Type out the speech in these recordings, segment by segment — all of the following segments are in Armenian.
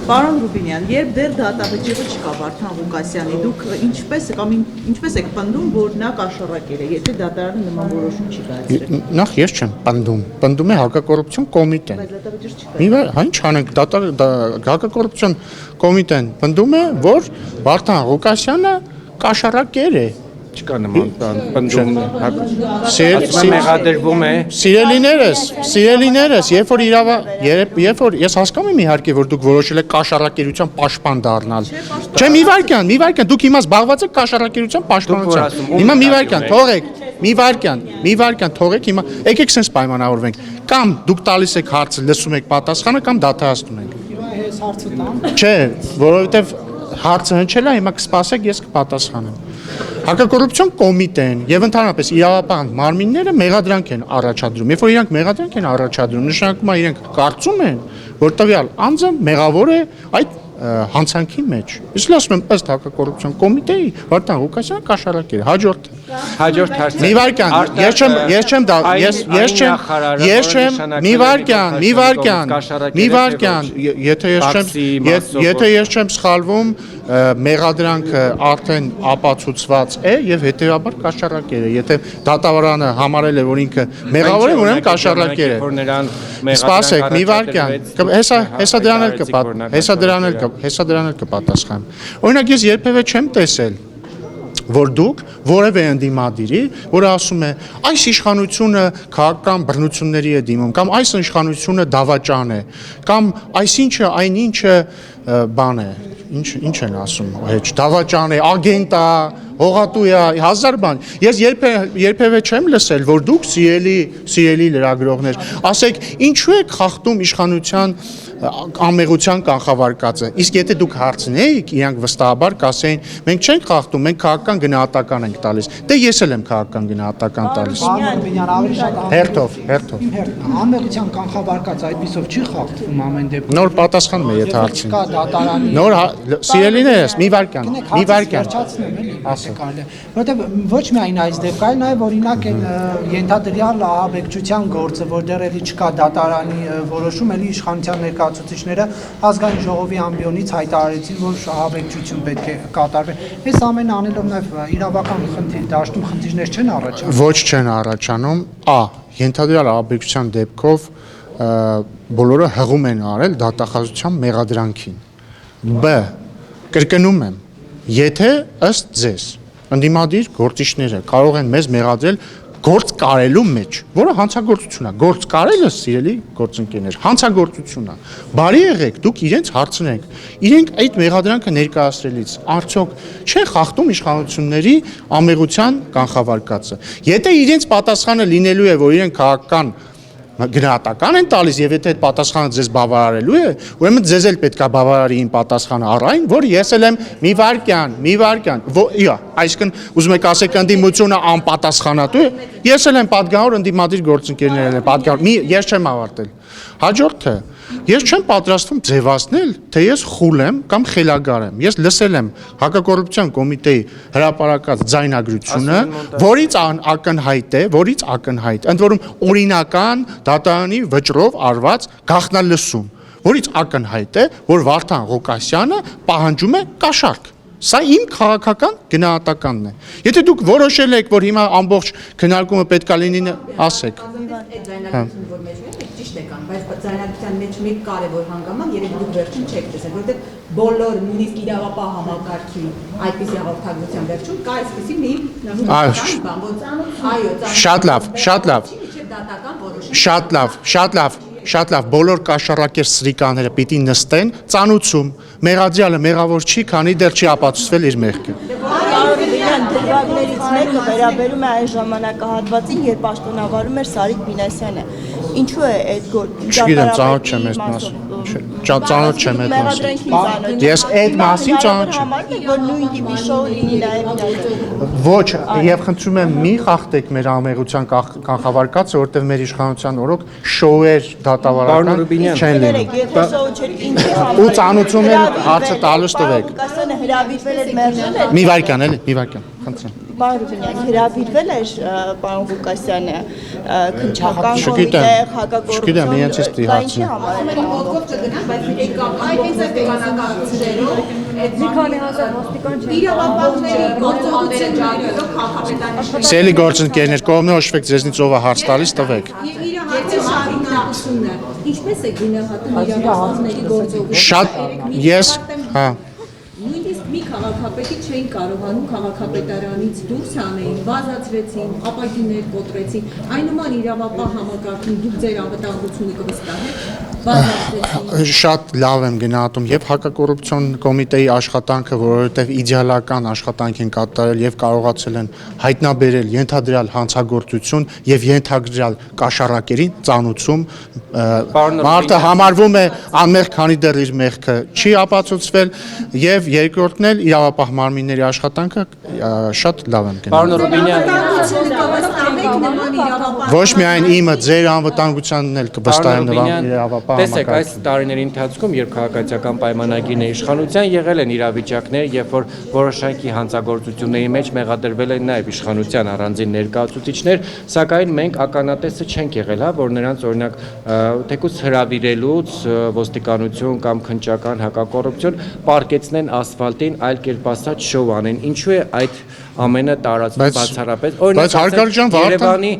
Պարոն Ռուբինյան, երբ դեռ դատավճիռը չկա Վարդան Ղուկասյանի, դուք ինչպես եք պնդում, որ նա կաշառակեր է, եթե դատարանը նման որոշում չի կայացրել։ Նախ ես չեմ պնդում, պնդում է հակակոռուպցիոն կոմիտեն։ Բայց դատավճիռ չկա։ Ինչ անենք, հակակոռուպցիոն կոմիտեն պնդում է, որ Վարդան Ղուկասյանը կաշառակեր է։ Չկա նման պնդում։ Մեղադրվում է։ Սիրելիներս, երբ որ ես հասկանում եմ իհարկե, որ դուք որոշել եք կաշառակերության պաշտպան դառնալ։ Չէ, մի վարքյան, դուք հիմա զբաղված եք կաշառակերության պաշտպանությամբ։ Հիմա մի վարքյան, թողեք, մի վարքյան թողեք, հիմա եկեք sense պայմանավորվենք։ Կամ դուք տալիս եք հարցը, լսում եք պատասխանը, կամ դադարեցնում եք։ Ես հարցը տամ։ Չէ, որովհետև հարցը հնչել է, հիմա կսպասեք, ես կպատասխանեմ։ Հակակոռուպցիոն կոմիտեն եւ ընդհանրապես իրավապահ մարմինները մեղադրանք են առաջադրում։ Երբ որ իրանք մեղադրանք են առաջադրում, նշանակում է իրենք կարծում են, որ տվյալ անձը մեղավոր է այդ հանցանքի մեջ։ Իսկ ասում եմ ըստ հակակոռուպցիոն կոմիտեի Վարդան Ղուկասյանը կաշառակեր է։ Հաջորդ հարցը։ Մի վարքյան, եթե ես չեմ սխալվում, մեղադրանքը արդեն ապացուցված է եւ հետեւաբար կաշառակեր է։ Եթե դատավարանը համարել է, որ ինքը մեղավոր է, ուրեմն կաշառակեր է։ Սպասեք, մի վարքյան, հեսա դրան էլ կպատասխանեմ։ Օրինակ ես երբևէ չեմ տեսել, որ դուք որևէ ընդդիմադիրի, որը ասում է այս իշխանությունը քաղաքական բռնությունների է դիմում, կամ այս իշխանությունը դավաճան է, կամ այսինչը այնինչը բան է, ինչ են ասում, դավաճան է, ագենտ է, հողատու է, հազար բան։ Ես երբևէ չեմ լսել, որ դուք սիրելի լրագրողներ, ասեք, ինչու եք խախտում իշխանության ամեղության կանխավարկածը։ Իսկ եթե դուք հարցնեիք, իրանք վստահաբար կասեին, մենք չենք խախտում, մենք քաղաքական գնահատական ենք տալիս։ Դե ես էլ եմ քաղաքական գնահատական տալիս։ Հերթով։ Ամեղության կանխավարկածը այդպիսով չի խախտվում ամեն դեպքում։ Նոր պատասխանում եմ, եթե հարցին։ Կա դատարանի։ Նոր սիրելիներս, մի վարքյան։ Որտեղ ոչ միայն այս դեպքը, այլ նաև օրինակ են ենթադրյալ ահաբեկչության գործը, որ դեռ էլի չկա դատարանի որոշում, էլի իշխանության ներկայացուցիչները ազգային ժողովի ամբիոնից հայտարարեցին, որ ահաբեկչություն պետք է կատարվի։ Այս ամենը անելով նաև իրավական դաշտում խնդիրներ չեն առաջանում։ Ոչ չեն առաջանում, ենթադրյալ ահաբեկչության դեպքով բոլորը հղում են արել դատախազության մեղադրանքին։ Բ. Կրկնում եմ, եթե ըստ ձեզ ընդդիմադիր գործիչները կարող են մեզ մեղադրել գործ կարելու մեջ, որը հանցագործություն է, գործ կարելը սիրելի գործընկերներ, հանցագործություն է։ Բարի եղեք, դուք իրենց հարցնեք, իրենք այդ մեղադրանքը ներկայացրելից արդյոք չեն խախտում իշխանությունների ամեղության կանխավարկածը։ Եթե իրենց պատասխանը լինելու է, որ իրենք քաղաքական գնահատական են տալիս եւ եթե այդ պատասխանը ձեզ բավարարելու է, ուրեմն ձեզ էլ պետքա բավարարի իմ պատասխանը առայն, որ ես էլ եմ մի վարքյան, այսինքն ուզում եք ասեք ընդդիմությունը անպատասխանատու է, ես էլ եմ պատգամավոր ընդդիմադիր գործընկերներն են պատգամավոր, ես չեմ ավարտել։ Հաջորդը, ես չեմ պատրաստվում ձևացնել, թե ես խուլ եմ կամ խելագար եմ։ Ես լսել եմ հակակոռուպցիոն կոմիտեի հրապարակած ձայնագրությունը, որից ակնհայտ, ընդ որում օրինական դատարանի վճռով արված գաղտնալսում, որից ակնհայտ է, որ Վարդան Ղուկասյանը պահանջում է կաշառք։ Սա իմ քաղաքական գնահատականն է։ Եթե դուք որոշել եք, որ հիմա ամբողջ քննարկումը պետքա լինի, ասեք։ Ճիշտ եք անում, բայց ձայնագրության մեջ մի կարևոր հանգաման երևի դուք վերջին չեք տեսել, որովհետև բոլոր նույնիսկ իրավապահ համակարգի այդպիսի հաղորդագրության վերջում կա այսպիսի մի բան, Շատ լավ, բոլոր կաշառակեր սրիկաները պիտի նստեն ծանուցում, մեղադրյալը մեղավոր չի, քանի դեռ չի ապացուցվել իր մեղքը։ Դրվագներից մեկը վերաբերում է այն ժամանակահատվածին, երբ պաշտոնավարում էր Սարիկ Մինասյանը։ Ինչու է այդ Չգիտեմ, ծանոթ չեմ այդ մասին։ Ես այդ մասին ծանոթ չեմ։ Որ նույն տիպի շոու լինի նաև։ Ոչ, եւ խնդրում եմ մի խախտեք մեր ամեղության կանխավարկածը, որտեղ մեր իշխանության օրոք շոուեր դատավարական չեն լինում։ Եթե շոու չէր, ինչի՞ Ու ծանոթում են հարցը տալուց տվեք։ Ղուկասյանը հրավիրվել էր մերժել է։ Մի վարքյան, խնդրեմ։ Պարոն Ռուբինյան, հրավիրվել էր պարոն Ղուկասյանը քննչական Չգիտեմ, կոմիտե չգիտեմ, հակագործություն իրենց էս դի հարցը։ ինչի համար է Ոտքով չգնան, բայց իրականացումներով այդ մի քանի հազար ոստիկան չեն իրավապահների գործողությունները ջարդելով քաղաքապետարանի Սելի գործընկերներ, կողմնի հաշվեք ձեզնից ով է հարց տալիս տվեք։ շարունակությունը ինչպես է գնահատում իրավապահների գործողությունը Շատ ես, հա, նույնիսկ մի քաղաքապետի չէին կարողանում քաղաքապետարանից դուրս անեին, բազացրեցին, ապակիներ կոտրեցին, այնուման իրավապահ համակարգում դուք ձեր անվտանգությունը կվստահեք, բազացրեցին։ շատ լավ եմ գնահատում եւ հակակոռուպցիոն կոմիտեի աշխատանքը, որովհետեւ իդեալական աշխատանք են կատարել եւ կարողացել են հայտնաբերել ենթադրյալ հանցագործություն եւ ենթադրյալ կաշառակերին ծանուցում մարդը համարվում է անմեղ, քանի դեռ իր մեղքը չի ապացուցվել եւ երկրորդն էլ իրավապահ մարմինների աշխատանքը շատ լավ եմ գնահատում։ Պարոն Ռուբինյան, Ոչ միայն իմը, ձեր անվտանգությանն էլ կվստահեմ իրավապահ տեսեք, այս տարիների ընթացքում, երբ քաղաքացիական պայմանագիրն է իշխանության, եղել են իրավիճակներ, երբ որ որոշակի հանցագործությունների մեջ մեղադրվել են նաև իշխանության առանձին ներկայացուցիչներ, սակայն մենք ականատեսը չենք եղել, հա, որ նրանց օրինակ թեկուզ հրավիրելուց ոստիկանություն կամ քննչական հակակոռուպցիոն պարկեցնեն ասֆալտին, այլ կերպ ասած շոու անեն։ Ինչու է այդ ամենը տարածվում բացառապես։ Բայց հարգարժան Երևանի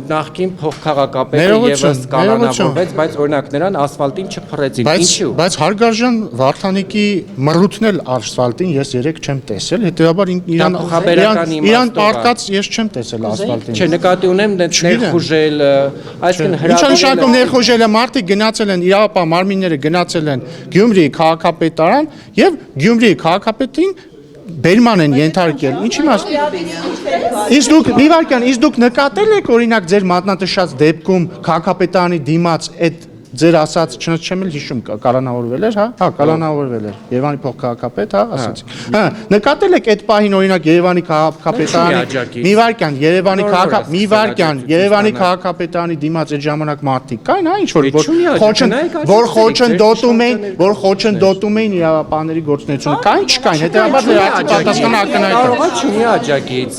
նախկին փոխքաղաքապետը եւս կանոնավորվեց, բայց օրինակ նրան ասֆալտին չփռեցին։ Ինչու՞։ Բայց հարգարժան Վարդանիկի մռութն էլ ասֆալտին ես երեք չեմ տեսել, հետեւաբար իրան պարտած ես չեմ տեսել ասֆալտին։ Չէ, նկատի ունեմ ներխուժել, այսինքն Ինչ նշանակում ներխուժելը մարդիկ գնացել են իրավապահ մարմինները գնացել են Գյումրիի քաղաքապետարան եւ Գյումրիի քաղաքապետին բերման են ենթարկել։ Ինչի՞ մաս։ Իսկ դուք նկատել եք օրինակ ձեր մատնատշած դեպքում քաղաքապետարանի դիմաց այդ ձեր ասած չեմ էլ հիշում կալանավորվել էր, հա, կալանավորվել էր Երևանի փոխքաղաքապետ, հա, ասացի։ Հա, նկատել եք այդ պահին օրինակ Երևանի քաղաքապետարանի Երևանի քաղաքապետարանի դիմաց այդ ժամանակ մարդիկ կային, հա, ինչ որ խոչընդոտում էին իրավապահների գործունեությունը, կային չկային, հետեւաբար պատասխանը ակնհայտ է։ Կարողա չունի աջակից։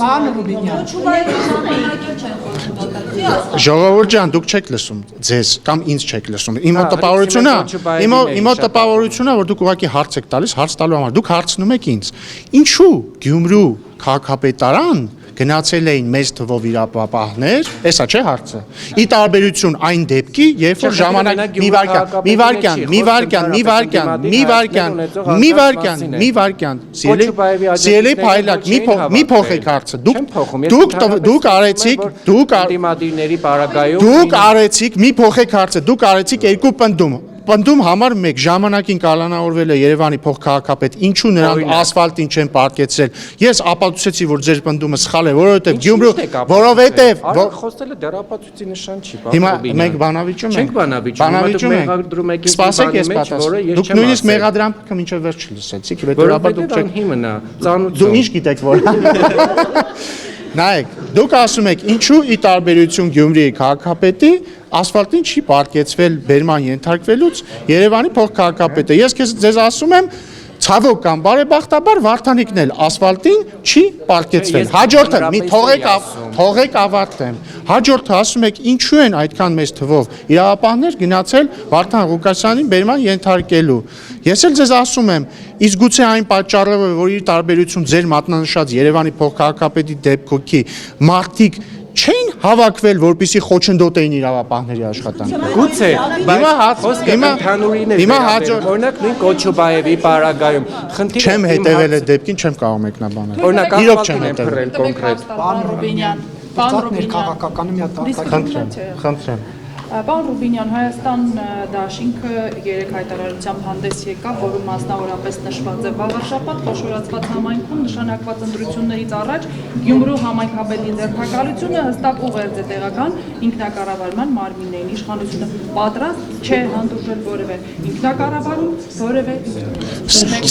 Ժողովուրդ ջան, դուք չեք լսում ձեզ կամ ինձ չեք լսում։ Իմ մոտ տպավորությունն է, որ դուք ուղղակի հարց եք տալիս, հարց տալու համար։ Դուք հարցնում եք ինձ. ինչու Գյումրու քաղաքապետարան գնացել էին մեծ թվով իրավապահներ, էսա չէ հարցը։ Ի տարբերություն այն դեպքի, երբ որ ժամանակ մի վարքյան, Սիրելի Փայլակ, մի փոխեք հարցը։ Դուք արեցիք, մի փոխեք հարցը, դուք արեցիք երկու պնդում համար մեկ ժամանակին կալանավորվել է Երևանի փոխքաղաքապետ, ինչու նրան ասֆալտին չեն պարկեցրել։ Ես ապացուցեցի, որ ձեր պնդումը սխալ է, որովհետև խոսելը դեռ ապացույցի նշան չի, հիմա մենք բանավիճում ենք։ Չենք բանավիճում, մեղադրում եք Սպասեք, ես պատասխանեմ։ Դուք նույնիսկ մեղադրանքը մինչև վերջ չլսեցիք, հետո դուք չեք հիմնա, ծանոթ։ Դու ինչ գիտեք որ։ Նայեք, դուք ասում եք, ինչու ի տարբերություն Գյումրիի քաղաքապետի ասֆալտին չի պարկեցվել բերման ենթարկվելուց Երևանի փոխքաղաքապետը։ Ես ձեզ ասում եմ, ցավոք կամ բարեբախտաբար Վարդանիկն էլ ասֆալտին չի պարկեցվել։ Հաջորդը մի թողեք ավարտեմ։ Հաջորդը ասում եք, ինչու են այդքան մեծ թվով իրավապահներ գնացել Վարդան Ղուկասյանին բերման ենթարկելու։ Ես էլ ձեզ ասում եմ, իսկ գուցե այն պատճառով է, որ իր տարբերություն ձեր մատնանշած Երևանի փոխքաղաքապետի դեպքի մարդիկ չեն հավաքվել, որպեսզի խոչընդոտեին իրավապահների աշխատանքը։ Գուցե, հիմա օրինակ նույն Կոչուբաևի պարագայում չեմ հետևել այդ դեպքին, չեմ կարող մեկնաբանել։ Օրինակ իրոք չեմ հետևել կոնկրետ։ Պարոն Ռուբինյան, քաղաքականը մի հատ Խնդրեմ։ Պարոն Ռուբինյան, Հայաստան դաշինքը երեք հայտարարությամբ հանդես եկավ, որում մասնավորապես նշված է վաղ շաբաթ խոշորացված համայնքում նշանակված ընտրություններից առաջ Գյումրու համայնքապետի ձերբակալությունը հստակ ուղերձ է տեղական ինքնակառավարման մարմիններին իշխանությունը պատրաստ չէ հանդուրժել որևէ ինքնակառավարում, որևէ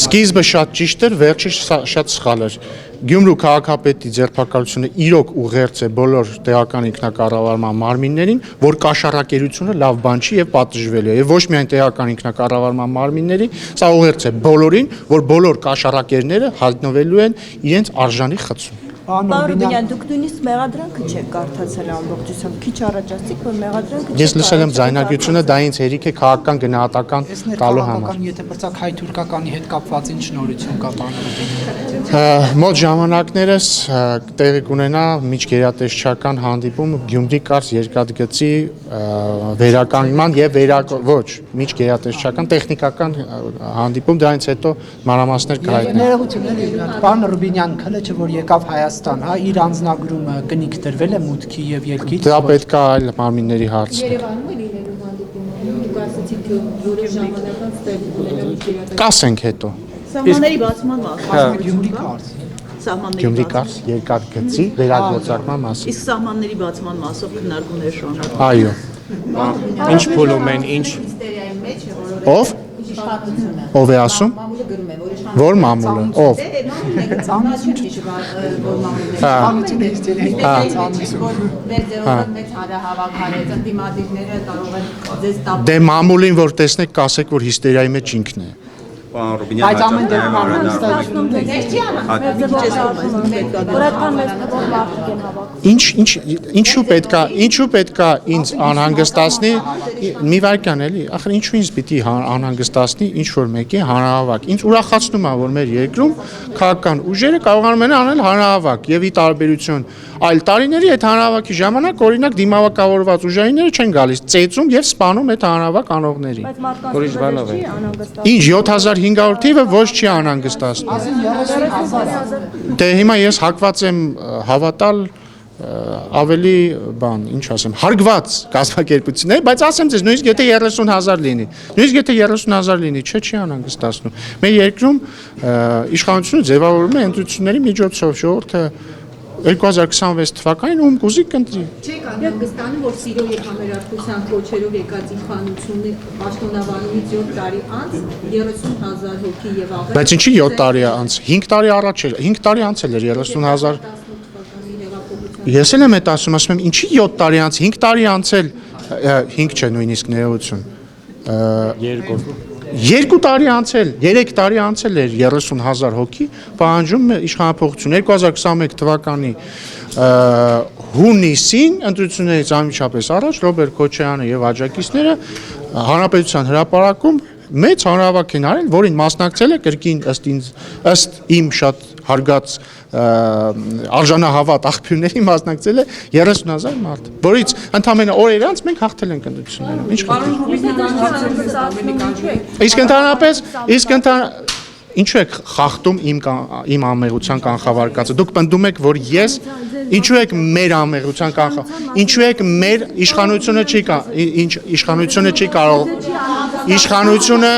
Սկիզբը շատ ճիշտ էր, վերջը շատ սխալ էր։ Գյումրու քաղաքապետի ձերբակալությունը իրոք ուղերձ է բոլոր տեղական ինքնակառավարման մարմիններին, որ կաշառակերությունը լավ բան չի եւ պատժվելու է։ Եվ ոչ միայն տեղական ինքնակառավարման մարմինների, սա ուղերձ է բոլորին, որ բոլոր կաշառակերները հայտնվելու են իրենց արժանի խցում։ Պարոն Պարոն Ռուբինյան, Ռուբինյան, դուք նույնիսկ մեղադրանքը չեք կարդացել ամբողջությամբ, քիչ առաջ ասացիք, որ մեղադրանքը Ես լսել եմ ձայնագրությունը, դա ինձ հերիք է քաղաքական գնահատական այս տալու համար։ ներքաղաքական եթե բրցակ հայ-թուրքականի հետ կապված ինչ նորություն կա պարոն Ռուբինյան։ Մոտ ժամանակներս տեղի կունենա միջգերատեսչական հանդիպում Գյումրի կարճ երկաթգծի վերականգնման եւ ոչ միջգերատեսչական տեխնիկական հանդիպում, դրանից հետո մանրամասներ կհայտնեն։ Ներողություն, պարոն Ռուբինյան, քլեչը որ եկավ Հայաստան, հա, իր անձնագրումը կնիկ դրվել է մուտքի եւ ելքի։ Դա պետք է այլ մարմինների հարց։ Երևանում է լինելու հանդիպումը։ Դուք ասացիք, որ որոշ ժամանակ անց տեղի կունենա միջերատեսչական։ Կասենք հետո։ Սահմանների բացման մասին։ Գյումրի կարծ։ Սահմանների Գյումրի բացման։ կարճ երկաթգծի վերագործարկման մասին։ Իսկ սահմանների բացման մասով քննարկումներ շարունակվում։ Այո։ Ինչ փուլում են, ինչ Ով։ Ով է ասում։ Որ մամուլը։ Ով։ մեծ հարահավաքարեց, ընդդիմադիրները կարող են ձեզ տապ Դե մամուլին որ տեսնեք, կասեք, որ հիստերիայի մեջ ինքն է։ Պարոն Ռուբինյան, Բայց ամեն դեպքում որ այդքան մեծ թվով մարդիկ են հավաքում։ Ինչու պետքա ինձ անհանգստացնի մի վարքան էլի, ախր ինչու ինձ պիտի անհանգստացնի ինչ որ մեկի հանրահավաք։ Ինձ ուրախացնում է, որ մեր երկրում քաղաքական ուժերը կարողանում են անել հանրահավաք եւ ի տարբերություն այլ տարիների այդ հանրահավաքի ժամանակ օրինակ դիմավորված ուժայինները չեն գալիս ծեծում եւ սպանում այդ հանրահավաք անողներին։ Բայց մարդկանց Ուրիշ բանով է։ Ինչ 7500 թիվը ոչ չի անհանգստացնում։ 30,000 Դե հիմա ես հակված եմ հավատալ ավելի բան, ինչ ասեմ, հարգված կազմակերպություններ, բայց ասեմ ձեզ, նույնիսկ եթե 30,000 լինի, նույնիսկ եթե 30,000 լինի, չի անհանգստացնում։ Մեր երկրում իշխանությունը ձևավորվում է ընտրությունների միջոցով, ժողովուրդը 2026 թվականին ում կուզի կընտրի։ Չեք անհանգստանում, որ սիրո եւ համերաշխության կոչերով եկած իշխանությունը պաշտոնավարումից 7 տարի անց 30,000 հոգի եւ ավելի։ Բայց ինչի 7 տարի անց, 5 տարի առաջ էր, 5 տարի անց էր 30,000։ Ես էլ եմ այդ ասում եմ, ինչի 7 տարի անց, 5 տարի անց էլ 5 չէ նույնիսկ ներողություն։ 2 տարի անցել, 3 տարի անցել էր 30,000 հոգի, պահանջում է իշխանապողություն 2021 թվականի հունիսին ընտրություններից անմիջապես առաջ Ռոբերտ Քոչարյանը եւ աջակիցները հանրապետության հրապարակում մեծ հանրահավաք են արել, որին մասնակցել է կրկին ըստ իմ շատ հարգած արժանահավատ աղբյուրների մասնակցել է 30,000 մարդ, որից ընդամենը օրեր անց մենք հաղթել ենք ընտրություններում։ Ինչ ինչու եք խախտում իմ ամեղության կանխավարկածը։ Դուք պնդում եք, որ ես ինչու եք մեր ամեղության ինչու եք մեր իշխանությունը չի կարող իշխանությունը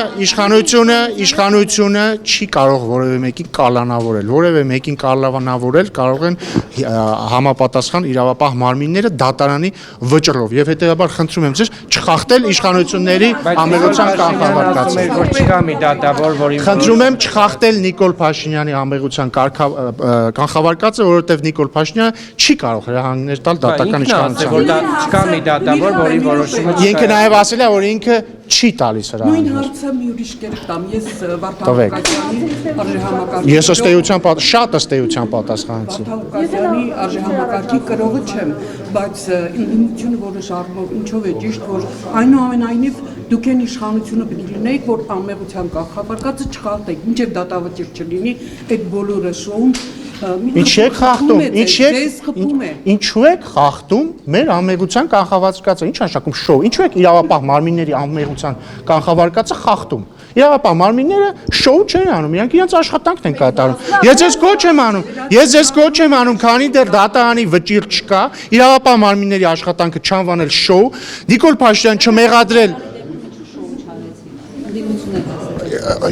չի կարող որևէ մեկին կալանավորել, որևէ մեկին կալանավորել կարող են համապատասխան իրավապահ մարմինները դատարանի վճռով եւ հետեւաբար խնդրում եմ ձեզ չխախտել իշխանությունների ամեղության կանխավարկածը։ Որ չկա մի դատավոր, որին Խնդրում եմ չխախտել Նիկոլ Փաշինյանի ամեղության կանխավարկածը, որովհետեւ Նիկոլ Փաշինյանը չի կարող հրահանգներ տալ դատական իշխանության։ որ դա չկա մի դատավոր, որի որոշումը Ինքը նաեւ ասել է, որ ինքը չի տալիս Նույն հրահանգներ։ հարցը մի ուրիշ կերպ տամ, ես Վարդահուկասյանի արժեհամակարգի Ես ըստ էության շատ ըստ էության պատասխանեցի։ Վարդահուկասյանի արժեհամակարգի կրողը չեմ, բայց ինքնությունը որոշ առումով ինչով է ճիշտ, որ այնուամենայնիվ դուք են իշխանությունը պետք է լինեիք, որ ամեղության կանխավարկածը չխախտեք, մինչև դատավճիռ չլինի, այդ բոլորը շոուն Ինչու եք խախտում մեր ամեղության կանխավարկածը, ինչ նշանակում շոու, ինչու եք իրավապահ մարմինների ամեղության կանխավարկածը խախտում։ Իրավապահ մարմինները շոու չեն անում, իրանք իրենց աշխատանքն են կատարում։ Ես ձեզ կոչ եմ անում, քանի դեռ դատարանի վճիռ չկա, իրավապահ մարմինների աշխատանքը չանվանել շոու, Նիկոլ Փաշինյան չմեղադրել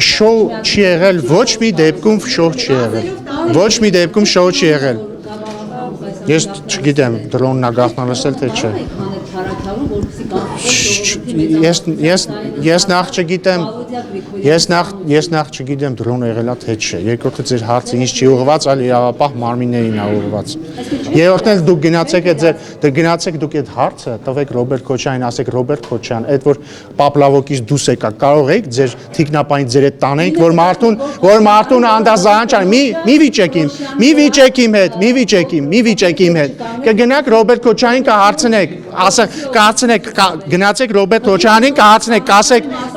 շոու չի եղել, ոչ մի դեպքում շոու չի եղել։ Ոչ մի դեպքում շոու չի եղել։ Ես չգիտեմ, դրոնն է գաղտնալսել թե չէ։ ես նախ չգիտեմ դրոն եղելա թե չէ։ Երկրորդը ձեր հարցը ինձ չի ուղղված, այլ իրավապահ մարմիններին է ուղղված։ Երրորդն էլ դուք գնացեք դուք այդ հարցը տվեք Ռոբերտ Քոչյանին, ասեք Ռոբերտ Քոչյան, այդ որ Պապլավոկից դուրս եկա, կարող եք ձեր թիկնապային ձեր հետ տանենք, որ մարդուն անդազան չան, մի վիճեք իմ հետ, կգնաք Ռոբերտ Քոչյանին կհարցնեք, գնացեք Ռոբերտ Քոչյանին կհարցնեք,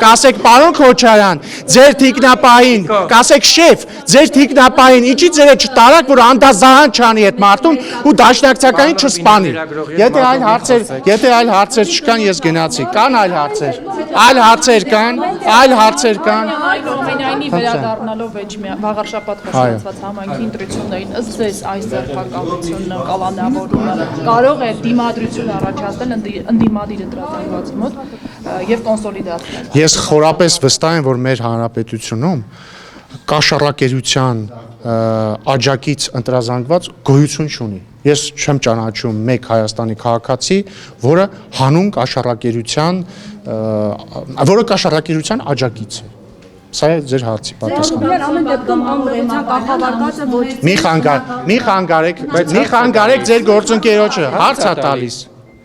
կասեք պարոն Քոչարյան, ձեր թիկնապային, կասեք շեֆ, ձեր թիկնապային, ինչի ձերը չտարակ, որ անդազան չանի այդ մարդուն ու դաշնակցականին չսպանի։ Եթե այլ հարցեր չկան, ես գնացի։ Կան այլ հարցեր կան։ Այնուամենայնիվ վերադառնալով վաղ շաբաթ կայացված համայնքի ընտրություններին, ըստ ձեզ այս ձերբակալությունը, կալանավորումը կարող է դիմադրություն առաջացնել ընդդիմադիր ընտրազանգվածի մոտ եւ կոնսոլիդացնել։ Ես խորապես վստահ եմ, որ մեր հանրապետությունում կաշառակերության աջակից ընտրազանգված գոյություն չունի։ Ես չեմ ճանաչում մեկ Հայաստանի քաղաքացի, որը հանուն կաշառակերության աջակից է։ Սա է ձեր հարցի պատասխանը։ Ամեն դեպքում անմեղության կախավարկածը ոչ Մի խանգարեք ձեր գործընկերոջը, հարց է տալիս։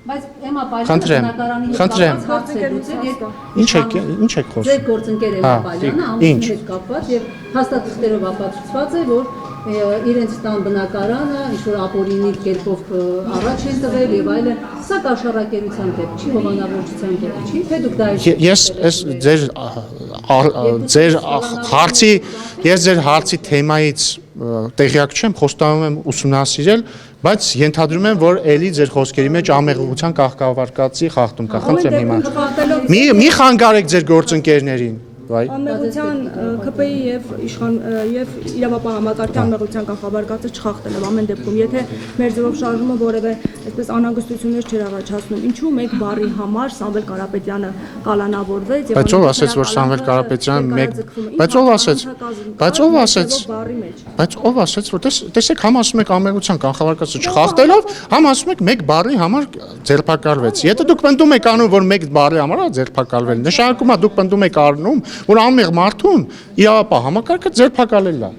Բայց Էմա Խնդրեմ։ Ինչ եք խոսում։ Ձեր գործընկեր Էմա Պալյանը ամուսնու հետ կապված եւ հաստատություններով ապացուցված է, որ իրենց տան բնակարանը ինչ-որ ապօրինի կերպով առաջ են տվել եւ այլն, սա կաշառակերության դեպք չի, հովանավորչության դեպք չի, թե դուք դա ես ձեր հարցի թեմայից տեղյակ չեմ, խոստանում եմ ուսումնասիրել, բայց ենթադրում եմ, որ ելի ձեր խոսքերի մեջ ամեղության կահկավարկածի խախտում կա, խնդրեմ հիմա։ Մի խանգարեք ձեր գործընկերներին։ Անմեղության ԿՊ-ի եւ իրավապահ համակարգի անմեղության կախավարկածը չխախտելով ամեն դեպքում, եթե մեր ձևով շարժումը որևէ այսպես անհանգստություններ չէր առաջացնում, ինչու մեկ բառի համար Սամվել Կարապետյանը կալանավորվեց եւ Բայց ով ասեց, որ Սամվել Կարապետյանը որ տեսեք, համ ասում եք անմեղության կախավարկածը չխախտելով, համ ասում եք մեկ բառի համար ձերբակալվեց։ Եթե դուք պնդում եք անում, որ մեկ բառի համար է ձերբակալվել, նշանակում է դուք պնդում եք առնում, որ անմեղ մարդուն իրավապահ համակարգը ձերբակալել է։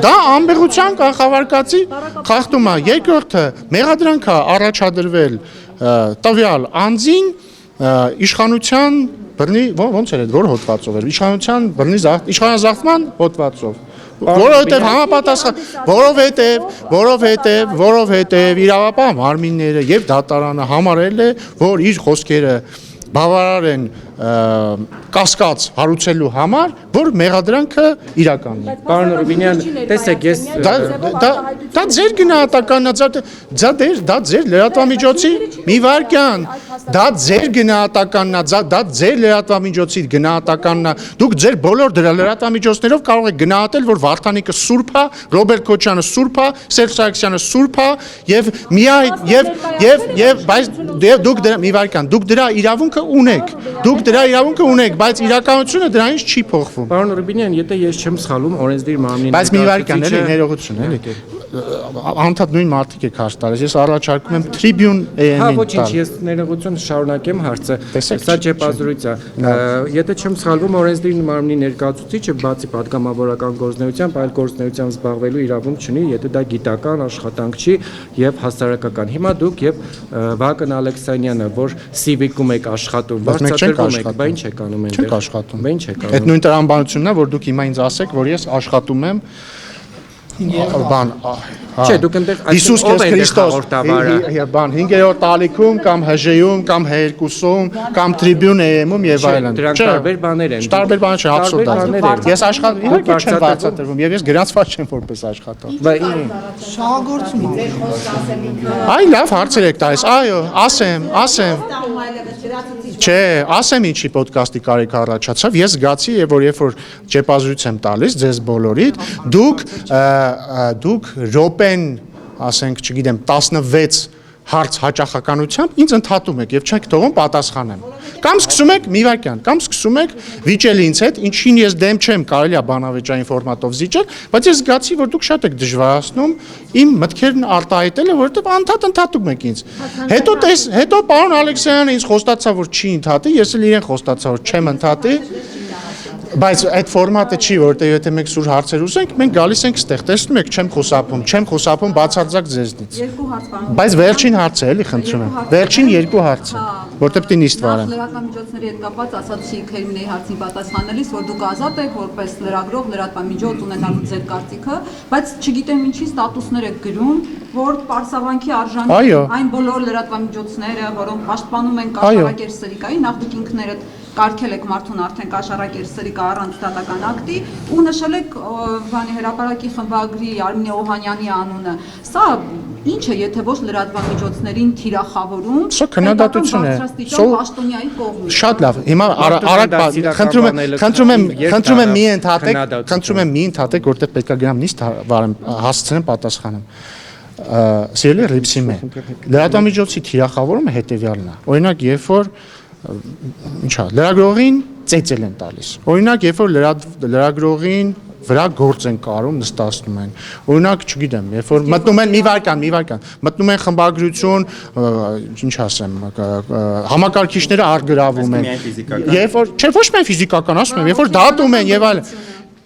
Դա անմեղության կախավարկածի խախտում է։ Երկրորդը մեղադրանք է առաջադրվել տվյալ անձին իշխանության բռնի ոնց էր որ հոդվածով էր իշխանության բռնի իշխանազավթման հոդվածով որովհետև իրավապահ մարմինները եւ դատարանը համարել է, որ իր խոսքերը բավարար են կասկած հարուցելու համար, որ մեղադրանքը իրական է։ Պարոն Ռուբինյան, տեսեք, ես դա ձեր գնահատականն է, դա ձեր լրատվամիջոցի մի վարքյան, դա ձեր գնահատականն է, դա ձեր լրատվամիջոցի գնահատականն է։ Դուք ձեր բոլոր լրատվամիջոցներով կարող եք գնահատել, որ Վարդանիկը սուրբ է, Ռոբերտ Քոչյանը սուրբ է, Սերժ Սարգսյանը սուրբ է եւ դուք դրա մի վարքյան, դուք դրա իրավունքը ունեք, բայց իրականությունը դրանից չի փոխվում։ Պարոն Ռուբինյան, եթե ես չեմ սխալում, օրենսդիր մարմնի բայց մի վարքյան էլի ներողություն էլի։ Անդադ նույն մարդիկ եք հարց տալիս, ես առաջարկում եմ Tribune AM-ին։ Հա, ոչինչ, ես ներողություն շարունակեմ հարցը։ Սա չեպազրույց է։ Եթե չեմ սխալվում, օրենսդիր մարմնի ներկայացուցիչը բացի պատգամավորական գործունեությամբ, այլ գործունեությամբ զբաղվելու իրավունք չունի, եթե դա գիտական աշխատանք չի եւ հասարակական։ Հիմա դուք եւ Վահագն Ալեքսանյանը, որ Civic-ում եք աշխատում, վարձատրվում եք, բա ինչ եք անում այնտեղ։ Չեք աշխատում։ Բա ինչ եք անում։ Այդ նույն տրամաբանությունն է, որ դուք հիմա ինձ ասեք, որ ես աշխատում եմ բան, չէ, դուք այնտեղ Հիսուս Քրիստոս, բան 5-րդ տալիքում կամ ՀԺ-ում կամ H2-ում կամ Tribune AM-ում եւ այլն։ Դրանք տարբեր բաներ են։ Տարբեր բաներ չէ, абսուրդ է։ Ես աշխատում իհարկե չեմ բացատրվում եւ ես գրանցված չեմ որպես աշխատող։ Բա շահագործում է։ Այ լավ հարցեր եք տալիս։ Այո, ասեմ։ Չէ, ասեմ ինչի ոդկասթի կարիք առաջացավ։ Ես զգացի, որ երբ որ ճեպազրույց եմ տալիս ձեզ բոլորիդ, դուք րոպեն, ասենք, չգիտեմ, 16 հարց հաճախականությամբ ինձ ընդհատում եք եւ չեք թողում պատասխանեմ։ Կամ սկսում եք մի վարքյան, կամ սկսում եք վիճել ինձ հետ, ինչին ես դեմ չեմ, կարելի է բանավեճային ֆորմատով զիջել, բայց ես զգացի, որ դուք շատ եք դժվարացնում իմ մտքերն արտահայտելը, որովհետեւ ընդհատում եք ինձ։ Հետո պարոն Ալեքսեյանը ինձ խոստացավ, որ չի ընդհատի, ես էլ իրեն խոստացա, որ չեմ ընդհատի։ Բայց այդ ֆորմատը չի, որտեղ եթե մենք սուր հարցեր ուզենք, մենք գալիս ենք ստեղ, տեսնում եք, չեմ խոսափում բացարձակ ձեզնից։ Բայց վերջին հարցը էլի խնդրում եմ։ Վերջին երկու հարցը, որտեղ պիտի նիստ վարեմ։ Լրատվամիջոցների հետ կապված ասացի Քերիմնեի հարցին պատասխանելիս, որ դուք ազատ եք որպես լրագրող, լրատվամիջոց ունենալու ձեր կարծիքը, բայց չգիտեմ ինչի ստատուսներ եք գրում, որ պարսավանքի արժանի այն բոլոր լրատվամիջոցները, որոնք պաշտպանում են կաշառակեր սրիկայի, նախ դուք ինքներդ կարգել եք մարդուն արդեն կաշառակեր սրիկա առանց դատական ակտի ու նշել եք հրապարակի խմբագրի Արմինե Օհանյանի անունը։ Սա ինչ է, եթե ոչ լրատվամիջոցներին թիրախավորում, սա քննադատություն է։ Պաշտոնյայի կողմից։ Շատ լավ։ Հիմա խնդրում եմ մի ընդհատեք, որտեղ պետք է գնամ նիստ վարեմ, հասցնեմ պատասխանեմ։ Սիրելի Ռիփսիմե, լրատվամիջոցի թիրախավորումը հետևյալն է։ Օրինակ, երբ որ լրագրողին ծեծել են տալիս։ Օրինակ, երբ որ լրագրողին վրա գործ են կարում, նստացնում են։ Օրինակ, չգիտեմ, երբ որ մտնում են մի վարքան, մտնում են խմբագրություն, ինչ ասեմ, համակարգիչները արգրավում են։ Երբ որ, չէ, ոչ միայն ֆիզիկական, ասում եմ, երբ որ դատում են եւ այլն։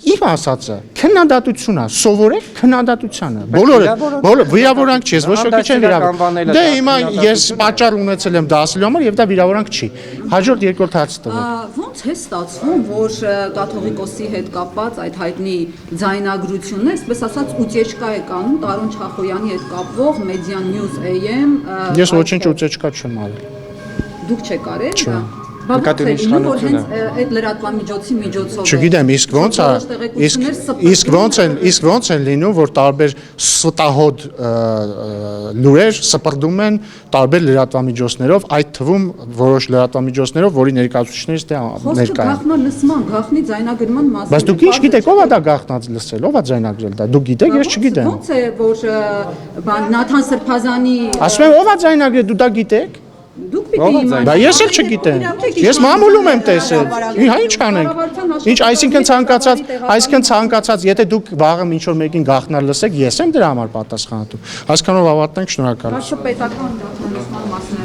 Իմ ասածը քննադատություն է, սովորեք քննադատությանը։ Բոլորը վիրավորանք չի, ես ոչ ոքի չեմ վիրավորել։ Դե հիմա ես պատճառ ունեցել եմ դա ասելու համար եւ դա վիրավորանք չի։ Հաջորդ երկրորդ հարցը տվեք։ Ոնց է ստացվում, որ կաթողիկոսի հետ կապված այդ հայտնի ձայնագրությունն է, այսպես ասած, ուտեչկա է կանում Տարոն Չախոյանի հետ կապվող Media News AM։ Ես ոչինչ ուտեչկա չեմ արել։ Դուք չեք արել դա։ Նկատի այդ լրատվամիջոցի միջոցով։ Չգիտեմ, իսկ ոնց են լինում, որ տարբեր ստահոդ լուրեր սպրդում են տարբեր լրատվամիջոցներով, այդ թվում որոշ լրատվամիջոցներով, որի ներկայացուցիչներից դե ներկա են։ Գաղտնա լսման, գաղտնի ձայնագրման մասին։ Բայց դուք ինչ գիտեք, ով է դա գաղտնած լսել, ով է ձայնագրել դա։ Դուք գիտեք, ես չգիտեմ։ Ոնց է, որ Նաթան Սրբազանի Ասում եմ, ով է ձայնագրել, դու դա գիտեք։ Դուք պիտի իմանաք։ Դա ես էլ չգիտեմ։ Ես մամուլում եմ տեսել։ Հա ինչ անենք։ Ինչ, այսինքն ցանկացած, եթե դուք վաղը ինչ որ մեկին գաղտնալ լսեք, ես եմ դրա համար պատասխանատու։ Հասկանով ավարտենք, շնորհակալ եմ։ Պետական դատանշման մասն